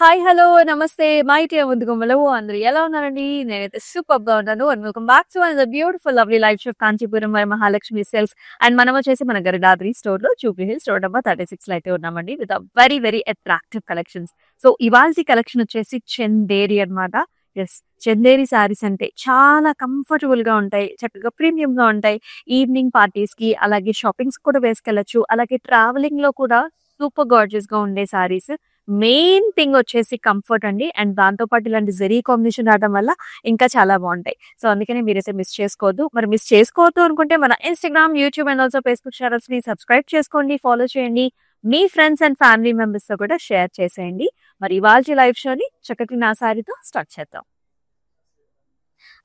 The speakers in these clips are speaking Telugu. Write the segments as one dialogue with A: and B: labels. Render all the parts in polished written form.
A: హాయ్! హలో! నమస్తే. మై డియర్ ముందుగుమ్మలు అందరూ ఎలా ఉన్నారండి? నేనైతే సూపర్‌గా ఉన్నాను. And welcome back to another beautiful lovely life show Kanchipuram by Mahalakshmi silks. And మనం వచ్చేసి మన గరుడాద్రి స్టోర్‌లో జూబ్లీ హిల్స్ రోడ్ నంబర్ 36లో అయితే ఉన్నామండి. With very very attractive collections. So ఇవాల్టి కలెక్షన్ వచ్చేసి చందేరి అన్నమాట. యెస్. చందేరి శారీస్ అంటే చాలా కంఫర్టబుల్‌గా ఉంటాయి. చక్కగా ప్రీమియంగా ఉంటాయి. ఈవినింగ్ పార్టీస్‌కి అలాగే షాపింగ్స్‌కి కూడా వేసుకెళ్ళొచ్చు. అలాగే ట్రావెలింగ్‌లో కూడా సూపర్ గార్జియస్‌గా ఉండే శారీస్. మెయిన్ థింగ్ వచ్చేసి కంఫర్ట్ అండి. అండ్ దాంతో పాటు ఇలాంటి జెరీ కాంబినేషన్ రావడం వల్ల ఇంకా చాలా బావుంటాయి. సో, అందుకనే మీరైతే మిస్ చేసుకోవద్దు. మరి మిస్ చేసుకోవద్దు అనుకుంటే మన Instagram, YouTube and also Facebook ఛానెల్స్‌ని సబ్స్క్రైబ్ చేసుకోండి, ఫాలో చేయండి. మీ ఫ్రెండ్స్ అండ్ ఫ్యామిలీ మెంబర్స్‌తో కూడా షేర్ చేసేయండి. మరి ఇవాల్టి లైవ్ షోని చక్కటి నా శారీతో స్టార్ట్ చేద్దాం.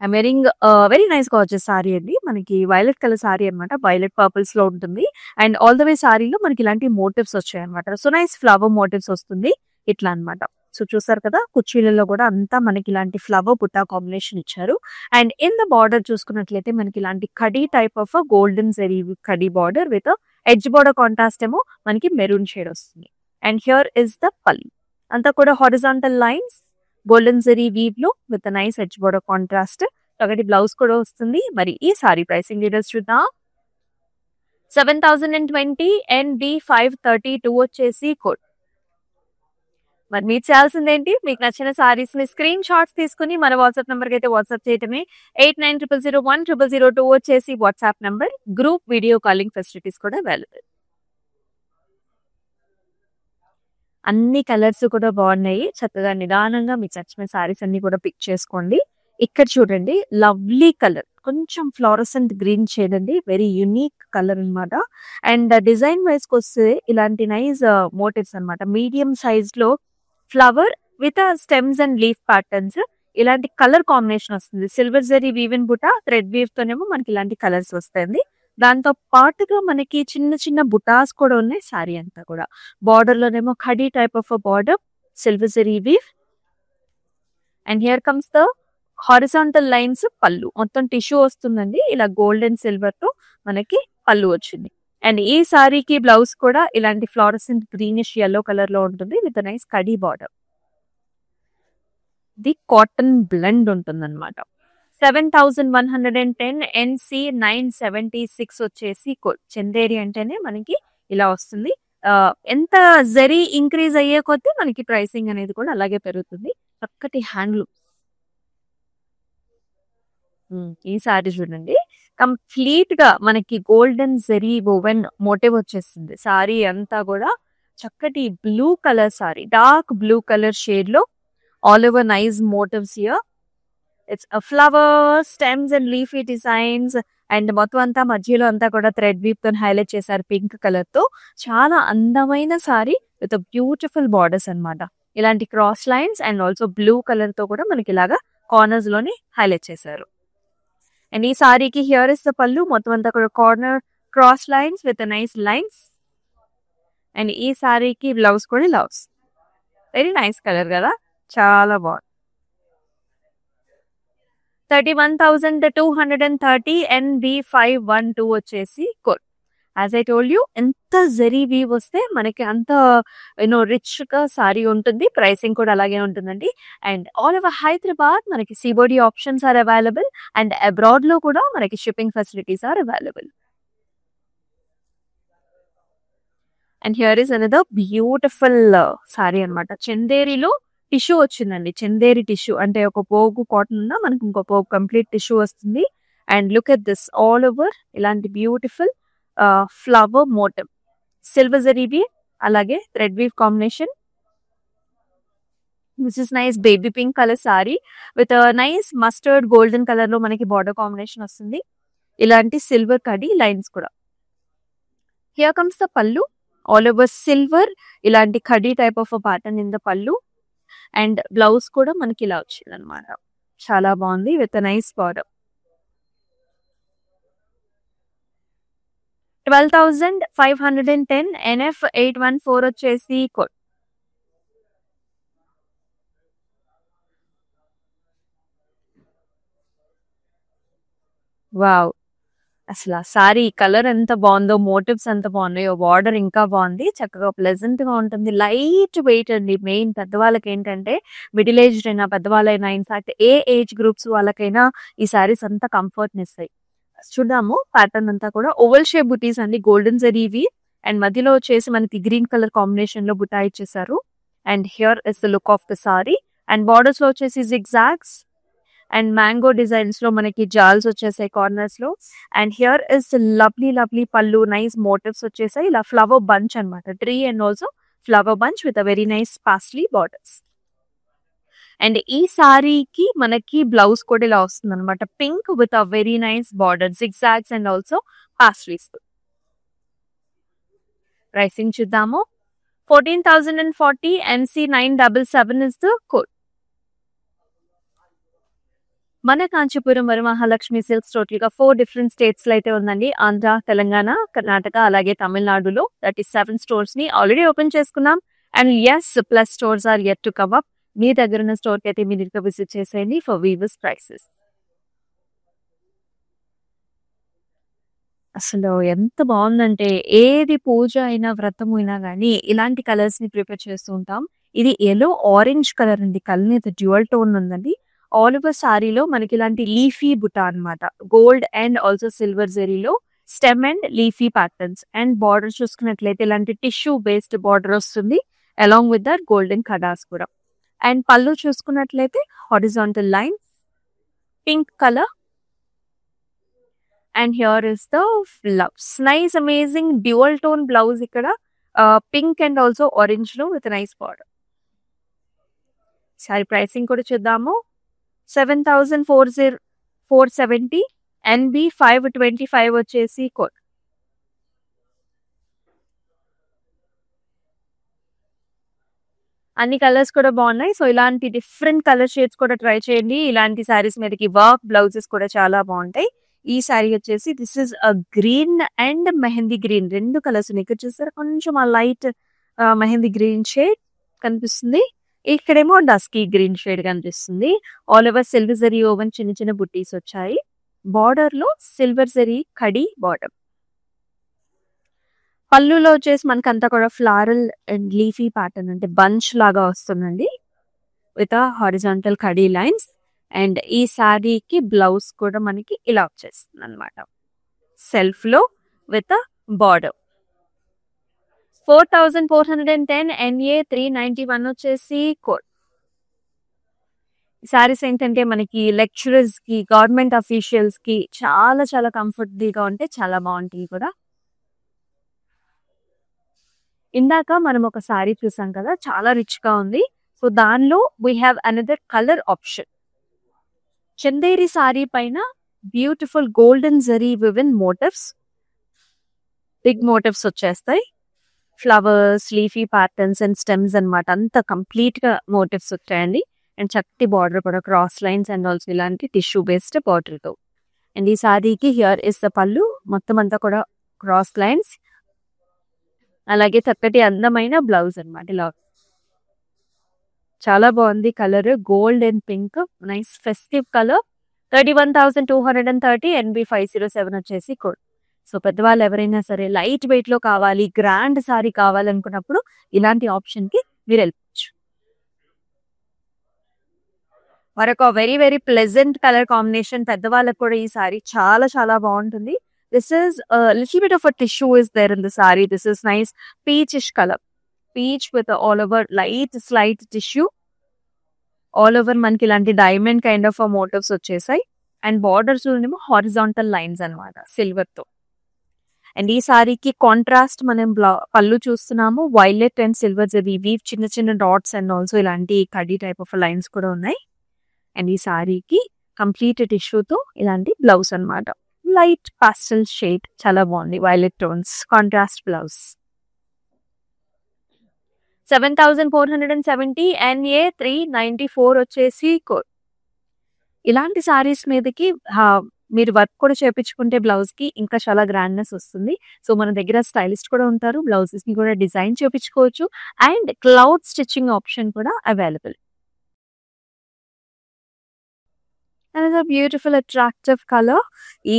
A: I'm wearing very nice gorgeous sorry అండి. మనకి వైలెట్ కలర్ సారీ అన్నమాట. వైలెట్ పర్పుల్స్‌లో ఉంటుంది. అండ్ ఆల్ ద వే సారీలో మనకి ఇలాంటి మోటివ్స్ వచ్చాయన్నమాట. సో, నైస్ ఫ్లవర్ మోటివ్స్ వస్తుంది. ఇట్లా అన్నమాట. సో, చూసారు కదా! కుర్చీలలో కూడా అంతా మనకి ఇలాంటి ఫ్లవర్ బుట్ట కాంబినేషన్ ఇచ్చారు. అండ్ ఇన్ ద బార్డర్ చూసుకున్నట్లయితే మనకి ఇలాంటి కడీ టైప్ ఆఫ్ గోల్డెన్ జెరీ కడీ border with edge border contrast ఏమో మనకి మెరూన్ షేడ్ వస్తుంది. And here is the pallu. అంతా కూడా హారిజాంటల్ లైన్స్ గోల్డెన్ జెరీ వీవ్‌లో with nice edge border contrast. చక్కటి బ్లౌజ్ కూడా వస్తుంది. మరి ఈ సారీ ప్రైసింగ్ డీటెయిల్స్ చూద్దాం. 7020 NB532 వచ్చేసి కోడ్. మరి మీరు చేయాల్సిందేంటి? మీకు నచ్చిన సారీస్‌ని స్క్రీన్ షాట్స్ తీసుకొని మన వాట్సాప్ నంబర్‌కి అయితే వాట్సాప్ చేయటమే. 8900010002 వచ్చేసి WhatsApp number. Group video calling facilities కూడా అవైలబుల్. అన్ని కలర్స్ కూడా బాగున్నాయి. చక్కగా నిదానంగా మీకు నచ్చిన సారీస్ అన్నీ కూడా పిక్ చేసుకోండి. ఇక్కడ చూడండి లవ్లీ కలర్. కొంచెం ఫ్లోరసెంట్ గ్రీన్ షేడ్ అండి. వెరీ యూనిక్ కలర్ అన్నమాట. అండ్ డిజైన్ వైస్‌కొస్తే ఇలాంటి నైస్ మోటివ్స్ అన్నమాట. మీడియం సైజ్‌లో flower with stems and leaf patterns ఇలాంటి కలర్ కాంబినేషన్ వస్తుంది. సిల్వర్ జరీ వీవెన్ బుట్ట, థ్రెడ్ వీవ్ తోనేమో మనకి ఇలాంటి కలర్స్ వస్తాయండి. దాంతో పాటుగా మనకి చిన్న చిన్న బుటాస్ కూడా ఉన్నాయి సారీ అంతా కూడా. బార్డర్‌లోనేమో ఖడీ type of border, silver zari weave. And here comes the horizontal lines pallu. మొత్తం టిష్యూ వస్తుందండి. ఇలా గోల్డ్ అండ్ సిల్వర్‌తో మనకి పల్లు వచ్చింది. అండ్ ఈ సారీకి బ్లౌజ్ కూడా ఇలాంటి ఫ్లోరసెంట్ గ్రీనిష్ యెల్లో కలర్‌లో ఉంటుంది విత్ నైస్ కడీ బార్డర్. ఇది కాటన్ బ్లెండ్ ఉంటుందన్నమాట. 7110 NC976 వచ్చేసి కోడ్. చందేరి అంటేనే మనకి ఇలా వస్తుంది. ఎంత జరీ ఇంక్రీజ్ అయ్యే కొద్దీ మనకి ప్రైసింగ్ అనేది కూడా అలాగే పెరుగుతుంది. చక్కటి హ్యాండ్లూమ్. ఈ సారీ చూడండి. కంప్లీట్‌గా మనకి గోల్డెన్ జరీ వోవెన్ మోటివ్ వచ్చేస్తుంది. సారీ అంతా కూడా చక్కటి blue colour sari. Dark blue colour షేడ్‌లో all over nice motifs here. It's flower, stems and leafy designs. And మొత్తం అంతా మధ్యలో అంతా కూడా థ్రెడ్ వీవ్‌తోని హైలైట్ చేశారు పింక్ కలర్‌తో. చాలా అందమైన సారీ విత్ బ్యూటిఫుల్ బార్డర్స్ అన్నమాట. ఇలాంటి cross lines and also blue కలర్‌తో కూడా మనకి ఇలాగా కార్నర్స్‌లోని హైలైట్ చేశారు. అండ్ ఈ సారీకి హియర్ ఇస్ ద పల్లు. మొత్తం అంతా కూడా corner cross lines with nice lines. And ఈ సారీకి బ్లౌజ్ కూడా ఇలా వస్తుంది. వెరీ నైస్ కలర్ కదా! చాలా బాగుంది. 31,230 NB512 వచ్చేసి code. As I told you ఎంత జరీ వీవ్ వస్తే మనకి అంత రిచ్‌గా సారీ ఉంటుంది. ప్రైసింగ్ కూడా అలాగే ఉంటుందండి. అండ్ ఆల్ ఓవర్ హైదరాబాద్ మనకి సీబోడీ ఆప్షన్స్ ఆర్ అవైలబుల్. అండ్ అబ్రాడ్‌లో కూడా మనకి shipping facilities are available. And here is another beautiful sari అన్నమాట. చందేరిలో టిష్యూ వచ్చిందండి. చందేరి టిష్యూ అంటే ఒక పోగు కాటన్ ఉన్న మనకి ఇంకో పోగు కంప్లీట్ టిష్యూ వస్తుంది. And look at this all over ఇలాంటి beautiful flower motif. Silver zari weave అలాగే thread weave combination. This is nice baby pink colour sari with nice mustard golden colour లో మనకి బార్డర్ కాంబినేషన్ వస్తుంది. ఇలాంటి సిల్వర్ కడీ లైన్స్ కూడా. Here comes the pallu. All over silver ఇలాంటి కడీ type of pattern in the pallu. And blouse కూడా మనకి ఇలా వచ్చింది అనమాట. చాలా బాగుంది విత్ నైస్ బార్డర్. 12,510 NF814 వచ్చేసి కోడ్. వావ్! అసల సారీ కలర్ ఎంత బావుందో, మోటివ్స్ ఎంత బావున్నాయో, బార్డర్ ఇంకా బావుంది. చక్కగా ప్లెజెంట్‌గా ఉంటుంది. లైట్ వెయిట్ అండి. మెయిన్ పెద్దవాళ్ళకేంటంటే మిడిల్ ఏజ్డ్ అయినా, పెద్దవాళ్ళైనా ఇన్‌ఫాక్ట్ ఏ ఏజ్ గ్రూప్స్ వాళ్ళకైనా ఈ సారీస్ అంతా కంఫర్ట్‌నిస్తాయి. చూద్దాము ప్యాటర్న్ అంతా కూడా ఓవల్ షేప్ బుటీస్ అండి. గోల్డెన్ జరీవి అండ్ మధ్యలో వచ్చేసి మనకి గ్రీన్ కలర్ కాంబినేషన్‌లో బుటా ఇచ్చేసారు. And here is the look of the sari. And బార్డర్స్‌లో వచ్చేసి జిగ్‌జాగ్స్ అండ్ మ్యాంగో డిజైన్స్ లో మనకి జాల్స్ వచ్చేసాయి కార్నర్స్ లో. అండ్ హియర్ ఇస్ లవ్లీ పళ్ళు, నైస్ మోటివ్స్ వచ్చేసాయి. ఇలా ఫ్లవర్ బంచ్ అన్నమాట, tree and also flower bunch with a very nice paisley borders. And ఈ సారీకి మనకి బ్లౌజ్ కూడా ఇలా వస్తుంది అనమాట, pink with a very nice border, zigzags and also paisleys. Pricing చూద్దాము. 14,040 MC 977 is the code. మన కాంచీపురం వరమహాలక్ష్మి సిల్క్స్ టోటల్ గా 4 డిఫరెంట్ స్టేట్స్ లో అయితే ఉందండి. ఆంధ్ర, తెలంగాణ, కర్ణాటక, అలాగే తమిళనాడులో 37 స్టోర్స్ ని ఆల్రెడీ ఓపెన్ చేసుకున్నాం. And yes, plus stores are yet to come up. మీ దగ్గర ఉన్న స్టోర్ కి అయితే మీరు విజిట్ చేసేయండి ఫర్ వీవర్స్ ప్రైసెస్. అసలు ఎంత బాగుందంటే, ఏది పూజ అయినా వ్రతం అయినా గానీ ఇలాంటి కలర్స్ ని ప్రిపేర్ చేస్తూ ఉంటాం. ఇది ఎల్లో ఆరెంజ్ కలర్ అండి, కలర్ డ్యూయల్ టోన్ ఉందండి. ఆల్ ఓవర్ సారీలో మనకి ఇలాంటి లీఫీ బుటా అన్నమాట, గోల్డ్ అండ్ ఆల్సో సిల్వర్ జరీలో stem and leafy patterns. And border చూసుకున్నట్లయితే ఇలాంటి టిష్యూ బేస్డ్ బార్డర్ వస్తుంది, అలాంగ్ విత్ దట్ గోల్డెన్ కడాస్ కూడా. అండ్ పళ్ళు చూసుకున్నట్లయితే horizontal line, pink colour. And here is the blouse, nice amazing dual tone blouse ఇక్కడ, పింక్ అండ్ ఆల్సో ఆరెంజ్ లో with nice border. Sorry pricing కూడా చూద్దాము. 7,470 NB 525 వచ్చేసి కోడ్. అన్ని కలర్స్ కూడా బాగున్నాయి. సో ఇలాంటి డిఫరెంట్ కలర్ షేడ్స్ కూడా ట్రై చేయండి. ఇలాంటి సారీస్ మీదకి వర్క్ బ్లౌజెస్ కూడా చాలా బాగుంటాయి. ఈ సారీ వచ్చేసి this is a green and mehndi green, రెండు కలర్స్ ఉన్నాయి. ఇక్కడ చూసారా కొంచెం ఆ లైట్ మెహందీ గ్రీన్ షేడ్ కనిపిస్తుంది, ఇక్కడేమో డస్కీ గ్రీన్ షేడ్ కనిపిస్తుంది. All over silver zari woven చిన్న చిన్న బుట్టీస్ వచ్చాయి. బార్డర్ లో సిల్వర్ జరీ కడి బార్డర్. పళ్ళులో వచ్చేసి మనకంతా కూడా ఫ్లారల్ అండ్ లీఫీ ప్యాటర్న్, అంటే బంచ్ లాగా వస్తుందండి with horizontal khadi lines. And ఈ శారీకి బ్లౌజ్ కూడా మనకి ఇలా వచ్చేస్తుంది అనమాట, సెల్ఫ్ లో విత్ బార్డర్. 4,410 NA 391 వచ్చేసి కోడ్. సారీస్ ఏంటంటే మనకి లెక్చరర్స్ కి, గవర్నమెంట్ అఫీషియల్స్ కి చాలా చాలా కంఫర్టబుల్ గా ఉంటే చాలా బాగుంటాయి కూడా. ఇందాక మనం ఒక సారీ చూసాం కదా, చాలా రిచ్ గా ఉంది. సో దానిలో we have another colour option. Chanderi sari పైన beautiful golden zari woven motifs, big motifs వచ్చేస్తాయి, flowers, leafy patterns and stems అన్నమాట. అంత కంప్లీట్ గా మోటివ్స్ వచ్చాయండి. అండ్ చక్కటి బార్డర్ కూడా, క్రాస్ లైన్స్ అండ్ ఆల్సో ఇలాంటి టిష్యూ బేస్డ్ బార్డర్ తో. అండ్ ఈ సారీకి హియర్ ఇస్ ద పళ్ళు, మొత్తం అంతా కూడా క్రాస్ లైన్స్, అలాగే చక్కటి అందమైన బ్లౌజ్ అన్నమాట. ఇలా చాలా బాగుంది colour, gold and pink, nice festive colour. 31,230 NB 507 వచ్చేసి కోడ్. సో పెద్దవాళ్ళు ఎవరైనా సరే లైట్ వెయిట్ లో కావాలి, గ్రాండ్ సారీ కావాలనుకున్నప్పుడు ఇలాంటి ఆప్షన్ కి మీరు వెళ్ళచ్చు. మరొక very very pleasant colour combination, పెద్దవాళ్ళకు కూడా ఈ సారీ చాలా చాలా బాగుంటుంది. This is little bit of a tissue is there in the sari. This is nice peachish colour, peach with all over light slight tissue. All over మనకి ఇలాంటి డైమండ్ కైండ్ ఆఫ్ మోటివ్స్ వచ్చేసాయి. అండ్ బార్డర్స్ ఏమో హారిజాంటల్ లైన్స్ అనమాట సిల్వర్ తో. అండ్ ఈ సారీకి కాంట్రాస్ట్ మనం పళ్ళు చూస్తున్నాము, violet and silver zari weave, చిన్న చిన్న డాట్స్ అండ్ ఆల్సో ఇలాంటి కడ్డీ టైప్ ఆఫ్ లైన్స్ కూడా ఉన్నాయి. అండ్ ఈ సారీకి కంప్లీట్ టిష్యూతో ఇలాంటి బ్లౌజ్ అన్నమాట, లైట్ పాస్టల్ షేడ్, చాలా బాగుంది, violet tones contrast blouse. 7,470 NA 394 వచ్చేసి కోడ్. ఇలాంటి సారీస్ మీదకి మీరు వర్క్ కూడా చేపించుకుంటే బ్లౌజ్ కి ఇంకా చాలా గ్రాండ్నెస్ వస్తుంది. సో మన దగ్గర స్టైలిస్ట్ కూడా ఉంటారు, బ్లౌజెస్ ని కూడా డిజైన్ చేపించుకోవచ్చు. అండ్ క్లౌడ్ స్టిచ్చింగ్ ఆప్షన్ కూడా available. Another beautiful attractive colour.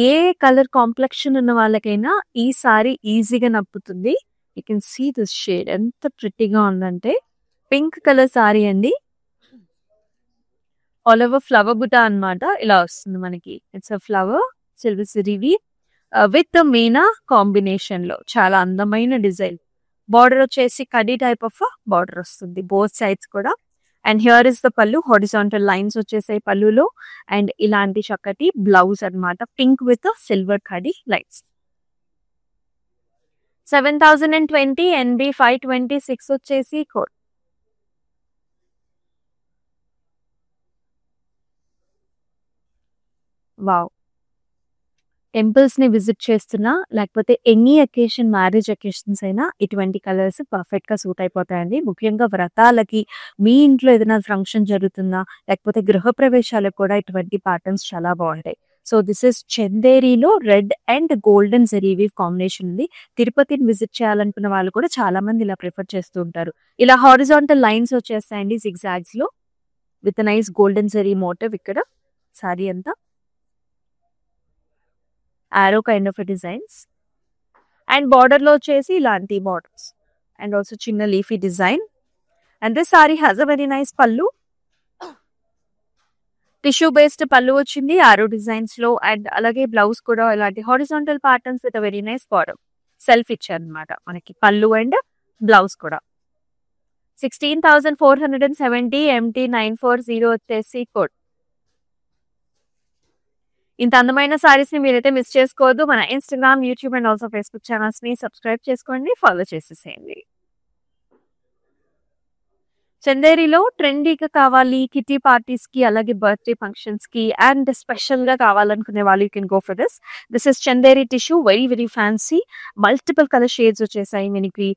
A: ఏ కలర్ కాంప్లెక్షన్ ఉన్న వాళ్ళకైనా ఈ సారీ ఈజీగా నప్పుతుంది. You can see this shade ఎంత ప్రిటీగా ఉందంటే, పింక్ కలర్ సారీ అండి. ఆల్ ఓవర్ ఫ్లవర్ బుటా అన్నమాట. ఇలా వస్తుంది మనకి. ఇట్స్ అ ఫ్లవర్ సిల్వర్ సిరీవి విత్ ద మీనా కాంబినేషన్ లో చాలా అందమైన డిజైన్. బార్డర్ వచ్చేసి కడీ టైప్ ఆఫ్ బార్డర్ వస్తుంది బోత్ సైడ్స్ కూడా. అండ్ హియర్ ఇస్ ద పళ్ళు. హారిజాంటల్ లైన్స్ వచ్చేసాయి పళ్ళులో. అండ్ ఇలాంటి చక్కటి బ్లౌజ్ అన్నమాట. పింక్ విత్ సిల్వర్ కడీ లైన్స్. 7020 NB 526 వచ్చేసి కోడ్. వావ్! టెంపుల్స్ ని విజిట్ చేస్తున్నా, లేకపోతే ఎనీ అకేషన్ మ్యారేజ్ అకేషన్స్ అయినా ఇటువంటి కలర్స్ పర్ఫెక్ట్ గా సూట్ అయిపోతాయండి. ముఖ్యంగా వ్రతాలకి, మీ ఇంట్లో ఏదైనా ఫంక్షన్ జరుగుతున్నా, లేకపోతే గృహప్రవేశాలకు కూడా ఇటువంటి ప్యాటర్న్స్ చాలా బాగుంటాయి. సో దిస్ ఇస్ చందేరిలో red and golden zari weave combination ఉంది. తిరుపతిని విజిట్ చేయాలనుకున్న వాళ్ళు కూడా చాలా మంది ఇలా ప్రిఫర్ చేస్తూ ఉంటారు. ఇలా హారిజాంటల్ లైన్స్ వచ్చేస్తాయండి జిగ్జాగ్స్ లో with nice golden zari motif. ఇక్కడ సారీ అంతా arrow kind of a designs. And border lo chesi ilanti borders. And also chinna leafy design. And this saree has a very nice pallu. Tissue based pallu vachindi arrow designs lo. And alage blouse kuda ilanti horizontal patterns with a very nice border. Self ichcharu annamata manaki pallu and blouse kuda. 16,470 MT 940 వచ్చేసి కోడ్. ఇంత అందమైన సారీస్ ని మీరైతే మిస్ చేసుకోవద్దు. మన Instagram, YouTube and also Facebook channels ని సబ్స్క్రైబ్ చేసుకోండి, ఫాలో చేసేసేయండి. చందేరిలో ట్రెండీగా కావాలి కిటీ పార్టీస్ కి, అలాగే బర్త్డే ఫంక్షన్స్ కి, అండ్ స్పెషల్ గా కావాలనుకునే వాళ్ళు you can go for this. This is Chanderi tissue, very very fancy. Multiple colour shades వచ్చేసాయి మనకి.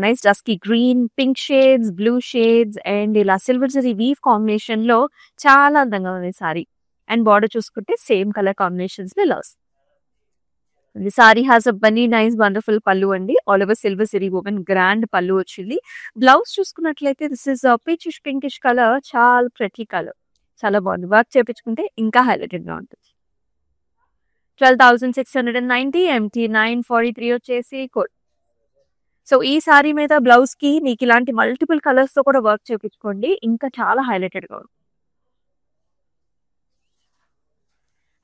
A: Nice dusky green, pink shades, blue shades and ఇలా సిల్వర్ జరీ వీవ్ కాంబినేషన్ లో చాలా అందంగా ఉంది సారీ. అండ్ బార్డర్ చూసుకుంటే సేమ్ కలర్ కాంబినేషన్స్ లో లాస్. The sari has a very nice wonderful pallu అండి. All over silver zari woven grand pallu వచ్చింది. బ్లౌజ్ చూసుకున్నట్లయితే this is peachish pinkish colour, చాలా ప్రతి కలర్, చాలా బాగుంది. వర్క్ చేపించుకుంటే ఇంకా హైలైటెడ్ గా ఉంటుంది. 12,690 MT 943 వచ్చేసి కోడ్. సో ఈ సారీ మీద బ్లౌజ్ కి మీకు ఇలాంటి మల్టిపుల్ కలర్స్ తో కూడా వర్క్ చేపించుకోండి, ఇంకా చాలా హైలైటెడ్ గా ఉంటుంది.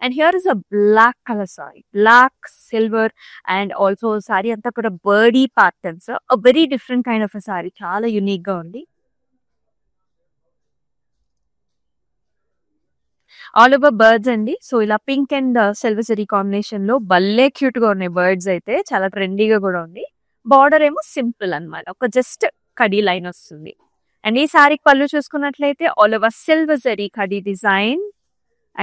A: And here is a black color saree, black, silver and also saree anta kuda birdie patterns, a very different kind of a saree, chaala unique ga undi. All over birds andi. So ila pink and silver zari combination lo balle cute ga unnai birds aithe, chaala trendy ga kuda undi. Border emo simple annamata, oka just kadi line vastundi. And ee saree pallu chusukunnatlaithe all over silver zari kadi design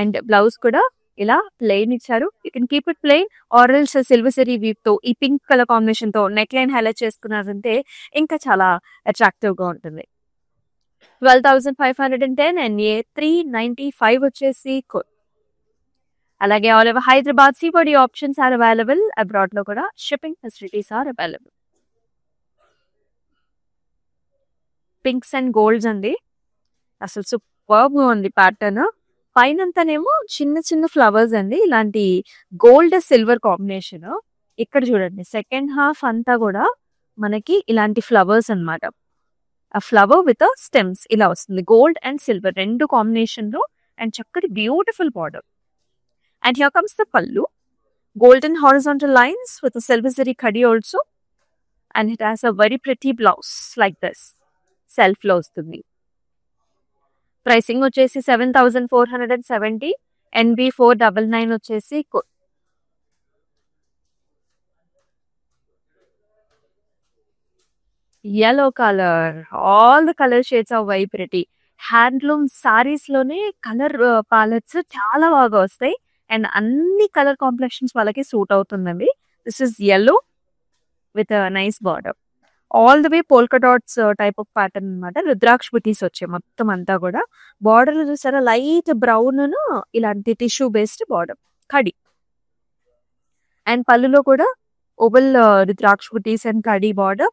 A: and blouse kuda ఇలా ప్లెయిన్ ఇచ్చారు. You can keep it plain or else silver zari weave తో ఈ పింక్ కలర్ కాంబినేషన్ తో నెక్ లైన్ హైలైట్ చేసుకున్నారంటే ఇంకా చాలా అట్రాక్టివ్ గా ఉంటుంది. 12,510 NA 395 వచ్చేసి కోడ్. అలాగే ఆల్ ఓవర్ హైదరాబాద్ సిబడి ఆప్షన్స్ ఆర్ అవైలబుల్. అబ్రాడ్ లో కూడా shipping facilities are available. Pinks and golds అండి, అసలు సూపర్బ్ గా ఉంది ప్యాటర్న్. పైనంతానేమో చిన్న చిన్న ఫ్లవర్స్ అండి, ఇలాంటి గోల్డ్ సిల్వర్ కాంబినేషన్. ఇక్కడ చూడండి సెకండ్ హాఫ్ అంతా కూడా మనకి ఇలాంటి ఫ్లవర్స్ అన్నమాట. ఆ ఫ్లవర్ విత్ స్టెమ్స్ ఇలా వస్తుంది, గోల్డ్ అండ్ సిల్వర్ రెండు కాంబినేషన్ లో. అండ్ చక్కటి beautiful border. And here comes the pallu, golden horizontal lines with silver zari కడి also. And it has a very pretty blouse like this, self లో వస్తుంది. ప్రైసింగ్ వచ్చేసి 7,470 NB 499 వచ్చేసి కోడ్. yellow color, all the color shades are very pretty. Handloom saris లోనే కలర్ ప్యాలెట్స్ చాలా బాగా వస్తాయి అండ్ అన్ని కలర్ కాంప్లెక్షన్స్ వాళ్ళకి సూట్ అవుతుందండి. This is yellow with nice border. All the way polka dots type of pattern అనమాట. రుద్రాక్ష బుటీస్ వచ్చాయి మొత్తం అంతా కూడా. బార్డర్ చూసారా లైట్ బ్రౌన్ ఇలాంటి tissue based border kadhi. And పళ్ళులో కూడా oval rudraksha buttis and kadhi border.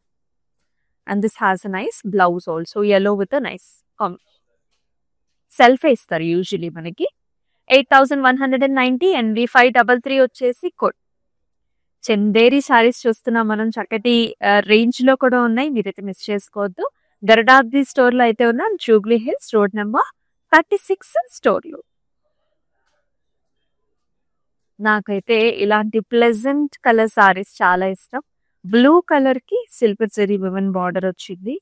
A: And this has a nice blouse also, yellow with nice self ఇస్తారు యూజువలీ మనకి. 8,190 అండ్ V533 వచ్చేసి కోడ్. చందేరి సారీస్ చూస్తున్నాం మనం, చక్కటి రేంజ్ లో కూడా ఉన్నాయి, మీరైతే మిస్ చేసుకోవద్దు. గరుడాద్రి స్టోర్ లో అయితే ఉన్నాం, Jubilee hills road number 36 store లో. నాకైతే ఇలాంటి ప్లెజెంట్ కలర్ సారీస్ చాలా ఇష్టం. బ్లూ కలర్ కి సిల్వర్ జరీ వివన్ బార్డర్ వచ్చింది,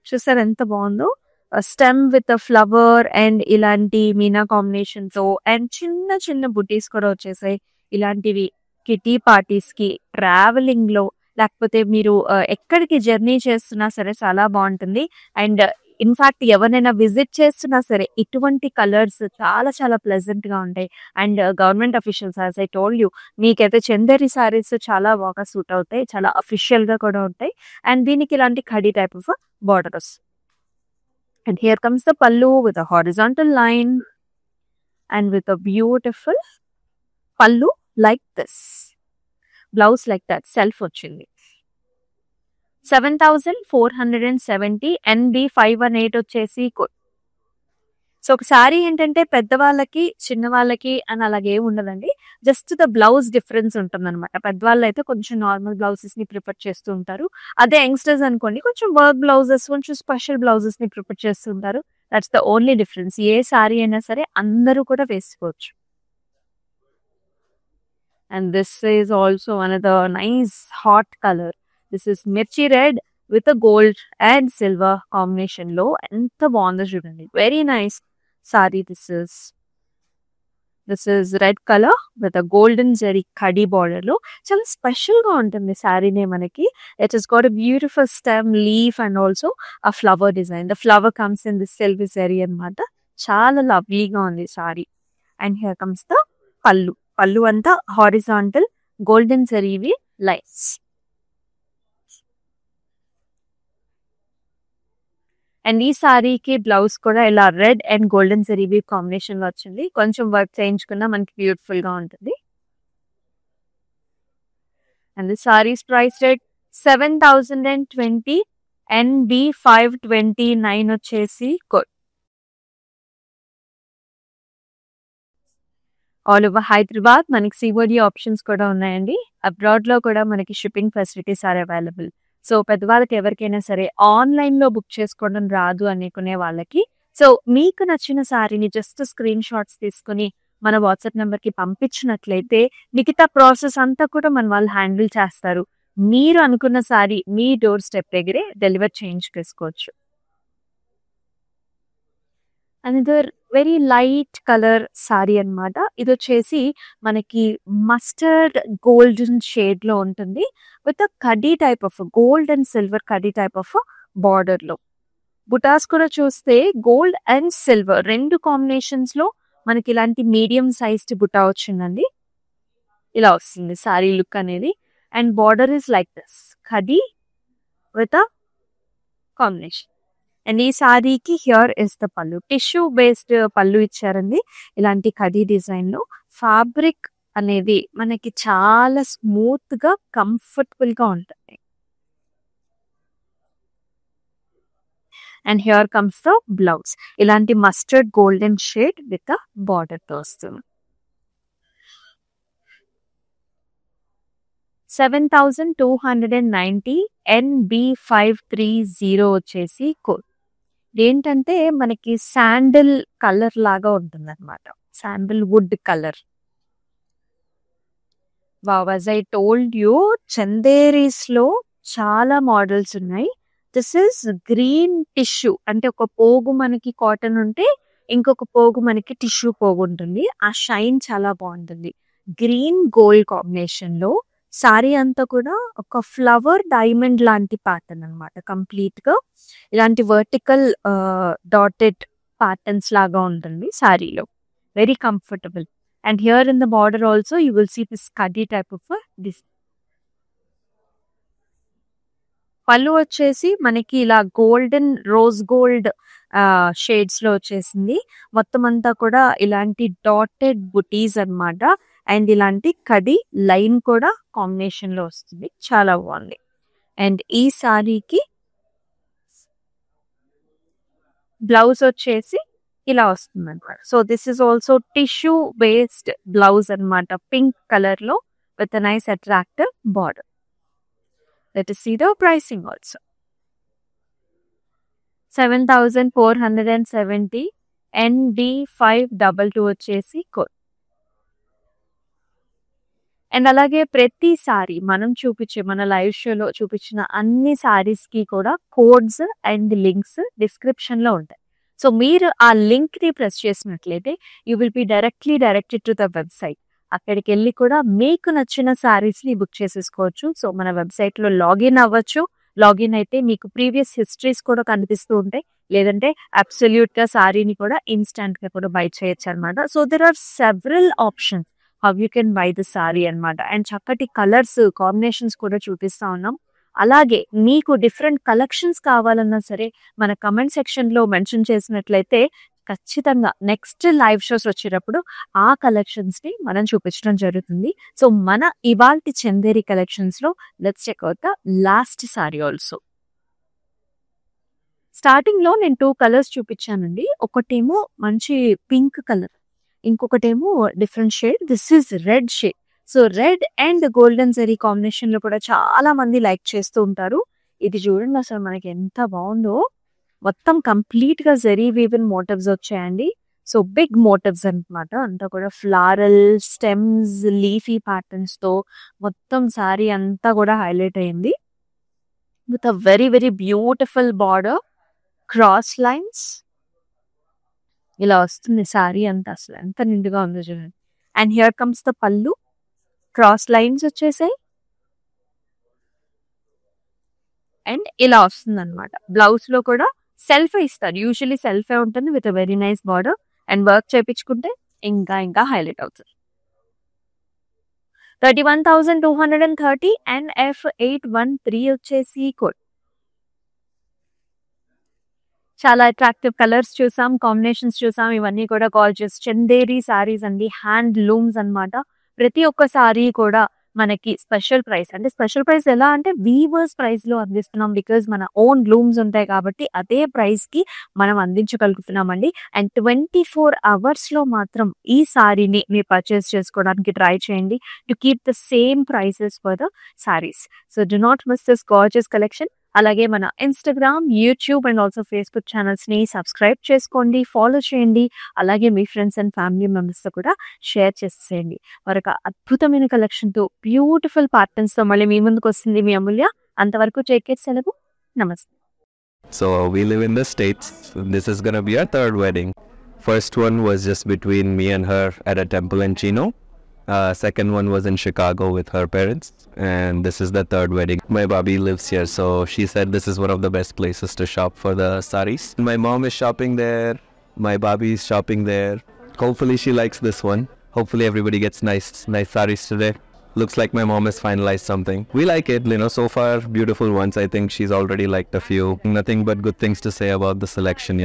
A: చూసారు ఎంత బాగుందో. స్టెమ్ విత్ ఫ్లవర్ అండ్ ఇలాంటి మీనా కాంబినేషన్ తో అండ్ చిన్న చిన్న బుటీస్ కూడా వచ్చేసాయి. ఇలాంటివి కిటీ పార్టీస్ కి, ట్రావెలింగ్ లో, లేకపోతే మీరు ఎక్కడికి జర్నీ చేస్తున్నా సరే చాలా బాగుంటుంది. అండ్ ఇన్ఫాక్ట్ ఎవరైనా విజిట్ చేస్తున్నా సరే ఇటువంటి కలర్స్ చాలా చాలా ప్లెజెంట్ గా ఉంటాయి. And government officials as I told you, మీకైతే చందేరి సారీస్ చాలా బాగా సూట్ అవుతాయి, చాలా అఫీషియల్ గా కూడా ఉంటాయి. అండ్ దీనికి ఇలాంటి ఖడీ టైప్ ఆఫ్ బార్డర్ వస్తుంది. And here comes the pallu with a horizontal line and with a beautiful pallu like this. Blouse like that, self ochindi. 7,470 NB518 వచ్చేసి కోడ్. సో ఒక శారీ ఏంటంటే పెద్దవాళ్ళకి చిన్నవాళ్ళకి అని అలాగే ఉండదండి, జస్ట్ ద బ్లౌజ్ డిఫరెన్స్ ఉంటుంది అనమాట. పెద్దవాళ్ళు అయితే కొంచెం నార్మల్ బ్లౌజెస్ ని ప్రిఫర్ చేస్తూ ఉంటారు, అదే యంగ్స్టర్స్ అనుకోండి కొంచెం వర్క్ బ్లౌజెస్, కొంచెం స్పెషల్ బ్లౌజెస్ ని ప్రిఫర్ చేస్తూ ఉంటారు. That's the only difference. ఏ శారీ అయినా సరే అందరూ కూడా వేసుకోవచ్చు. And this is also another nice hot colour. This is mirchi red with gold and silver combination లో ఎంత బాగుందో చూడండి, very nice sari. This is red colour with golden zari కడీ బార్డర్ లో చాలా స్పెషల్ గా ఉంటుంది శారీనే మనకి. It is got a beautiful stem, leaf and also ఆ flower design. The flower comes in the silver zari అనమాట, చాలా లవ్లీగా ఉంది sorry. And here comes the పల్లు. పల్లు అంతా హారిజాంటల్ గోల్డెన్ జరీవి లైన్స్. అండ్ ఈ సారీకి బ్లౌజ్ కూడా ఇలా red and golden zari combination లో వచ్చింది, కొంచెం వర్క్ చేయించుకున్నా మనకి బ్యూటిఫుల్ గా ఉంటుంది. And the saris price rate 7,020 NB529 వచ్చేసి కోడ్. ఆల్ ఓవర్ హైదరాబాద్ మనకి సిఓడి ఆప్షన్స్ కూడా ఉన్నాయండి. అబ్రాడ్ లో కూడా మనకి shipping facilities are available. So పెద్దవాళ్ళకి ఎవరికైనా సరే ఆన్లైన్ లో బుక్ చేసుకోవడం రాదు అనుకునే వాళ్ళకి, సో మీకు నచ్చిన సారీని జస్ట్ స్క్రీన్ షాట్స్ తీసుకుని మన వాట్సాప్ నెంబర్ కి పంపించినట్లయితే మిగతా ప్రాసెస్ అంతా కూడా మన వాళ్ళు హ్యాండిల్ చేస్తారు. మీరు అనుకున్న సారీ మీ డోర్ స్టెప్ దగ్గరే డెలివర్ చేయించుకోవచ్చు. Another very light colour sorry అన్నమాట. ఇది వచ్చేసి మనకి మస్టర్డ్ గోల్డెన్ షేడ్ లో ఉంటుంది, with khadi type of gold and silver khadi type of border లో. బుటాస్ కూడా చూస్తే గోల్డ్ అండ్ సిల్వర్ రెండు కాంబినేషన్స్ లో మనకి ఇలాంటి మీడియం సైజ్డ్ బుటా వచ్చిందండి. ఇలా వస్తుంది సారీ లుక్ అనేది. And border is like this, khadi with combination. And ఈ సారీకి హియర్ ఇస్ ద పల్లు, టిష్యూ బేస్డ్ పల్లు ఇచ్చారండి ఇలాంటి కడీ డిజైన్ లో. ఫ్యాబ్రిక్ అనేది మనకి చాలా స్మూత్ గా కంఫర్టబుల్ గా ఉంటుంది. And here comes the blouse, ఇలాంటి mustard golden shade with border తో వస్తుంది. 7,290 NB530 వచ్చేసి కోడ్. ఏంటంటే మనకి శాండిల్ కలర్ లాగా ఉంటుంది అనమాట, sandal would colour. Wow, as I told you, Chanderis లో చాలా మోడల్స్ ఉన్నాయి. దిస్ ఇస్ గ్రీన్ టిష్యూ, అంటే ఒక పోగు మనకి కాటన్ ఉంటే ఇంకొక పోగు మనకి టిష్యూ పోగు ఉంటుంది. ఆ షైన్ చాలా బాగుంటుంది. గ్రీన్ గోల్డ్ కాంబినేషన్ లో సారీ అంతా కూడా ఒక ఫ్లవర్ డైమండ్ లాంటి ప్యాటర్న్ అనమాట. కంప్లీట్ గా ఇలాంటి వర్టికల్ డాటెడ్ ప్యాటర్న్స్ లాగా ఉంటుంది సారీలో, very comfortable. And here in the border also you will see this కడీ టైప్ ఆఫ్ దిస్. పళ్ళు వచ్చేసి మనకి ఇలా గోల్డెన్ రోజ్ గోల్డ్ షేడ్స్ లో వచ్చేసింది. మొత్తం అంతా కూడా ఇలాంటి డాటెడ్ బుటీస్ అన్నమాట. అండ్ ఇలాంటి కడి లైన్ కూడా కాంబినేషన్ లో వస్తుంది, చాలా బాగుంది. అండ్ ఈ సారీకి బ్లౌజ్ వచ్చేసి ఇలా వస్తుందన్నమాట. So this is also tissue based blouse అన్నమాట. పింక్ కలర్ లో with nice attractive border. Let us see the pricing also. 7,470 ND522 వచ్చేసి కోడ్. అండ్ అలాగే ప్రతి సారీ మనం చూపించే మన లైవ్ షోలో చూపించిన అన్ని సారీస్ కి కూడా కోడ్స్ అండ్ లింక్స్ డిస్క్రిప్షన్ లో ఉంటాయి. సో మీరు ఆ లింక్ ని ప్రెస్ చేసినట్లయితే you will be directly directed to the website. అక్కడికి వెళ్ళి కూడా మీకు నచ్చిన సారీస్ ని బుక్ చేసేసుకోవచ్చు. సో మన వెబ్సైట్ లో లాగిన్ అవ్వచ్చు. లాగిన్ అయితే మీకు ప్రీవియస్ హిస్టరీస్ కూడా కనిపిస్తూ ఉంటాయి. లేదంటే అబ్సల్యూట్ గా సారీని కూడా ఇన్స్టాంట్ గా కూడా బై చేయొచ్చు అనమాట. So there are several options how you can buy the sari అనమాట. అండ్ చక్కటి కలర్స్ కాంబినేషన్స్ కూడా చూపిస్తా ఉన్నాం. అలాగే మీకు డిఫరెంట్ కలెక్షన్స్ కావాలన్నా సరే మన కమెంట్ సెక్షన్ లో మెన్షన్ చేసినట్లయితే ఖచ్చితంగా నెక్స్ట్ లైవ్ షోస్ వచ్చేటప్పుడు ఆ కలెక్షన్స్ ని మనం చూపించడం జరుగుతుంది. సో మన ఇవాల్టి చందేరి కలెక్షన్స్ లో let's check out the last sari also. Starting లో నేను 2 కలర్స్ చూపించానండి. ఒకటేమో మంచి పింక్ కలర్, ఇంకొకటేమో different shade. This is red shade. So red and golden zari combination లో కూడా చాలా మంది లైక్ చేస్తూ ఉంటారు. ఇది చూడండి అసలు మనకి ఎంత బాగుందో. మొత్తం కంప్లీట్ గా జరీ వీవెన్ మోటివ్స్ వచ్చాయండి. సో బిగ్ మోటివ్స్ అన్నమాట. అంతా కూడా ఫ్లారల్ స్టెమ్స్ లీఫీ ప్యాటర్న్స్ తో మొత్తం సారీ అంతా కూడా హైలైట్ అయింది. With a very very beautiful border, cross lines ఇలా వస్తుంది సారీ అంతా. అసలు ఎంత నిండుగా ఉందో చూడండి. అండ్ హియర్ కమ్స్ ద పళ్ళు. క్రాస్ లైన్స్ వచ్చేసాయి అండ్ ఇలా వస్తుంది అనమాట. బ్లౌజ్ లో కూడా సెల్ఫ్ ఇస్తారు. యూజువల్లీ సెల్ఫే ఉంటుంది with very nice border. And work చేయించుకుంటే ఇంకా ఇంకా హైలైట్ అవుతుంది. 31,230 అండ్ F813 వచ్చేసి కోడ్. చాలా అట్రాక్టివ్ కలర్స్ చూసాం, కాంబినేషన్స్ చూసాం. ఇవన్నీ కూడా గార్జియస్ చందేరి సారీస్ అండి, హ్యాండ్ లూమ్స్ అన్నమాట. ప్రతి ఒక్క సారీ కూడా మనకి స్పెషల్ ప్రైస్. అంటే స్పెషల్ ప్రైస్ ఎలా అంటే వీవర్స్ ప్రైస్ లో అందిస్తున్నాం. బికాజ్ మన ఓన్ లూమ్స్ ఉంటాయి కాబట్టి అదే ప్రైస్ కి మనం అందించగలుగుతున్నామండి. అండ్ 24 hours లో మాత్రం ఈ సారీని మీరు పర్చేస్ చేసుకోవడానికి ట్రై చేయండి to keep the same prices for the saris. So do not miss this gorgeous collection. అలాగే మన Instagram, YouTube and also Facebook channels ని సబ్స్క్రైబ్ చేసుకోండి, ఫాలో చేయండి. అలాగే మీ ఫ్రెండ్స్ అండ్ ఫ్యామిలీ మెంబర్స్ తో కూడా షేర్ చేసేయండి. మరొక అద్భుతమైన కలెక్షన్ తో బ్యూటిఫుల్ ప్యాటర్న్స్ తో మళ్ళీ మీ ముందుకు వస్తుంది మీ అమూల్య. అంతవరకు టేక్ కేర్, సెలవు, నమస్తే.
B: So we live in the States. This is gonna be our third wedding. First one was just between me and her at a temple in Chino. Second one was in Chicago with her parents. And this is the third wedding. My Bobby lives here, so she said this is one of the best places to shop for the saris. My mom is shopping there. My Bobby is shopping there. Hopefully she likes this one. Hopefully everybody gets nice saris today. Looks like my mom has finalized something. We like it, so far beautiful ones. I think she's already liked a few. Nothing but good things to say about the selection,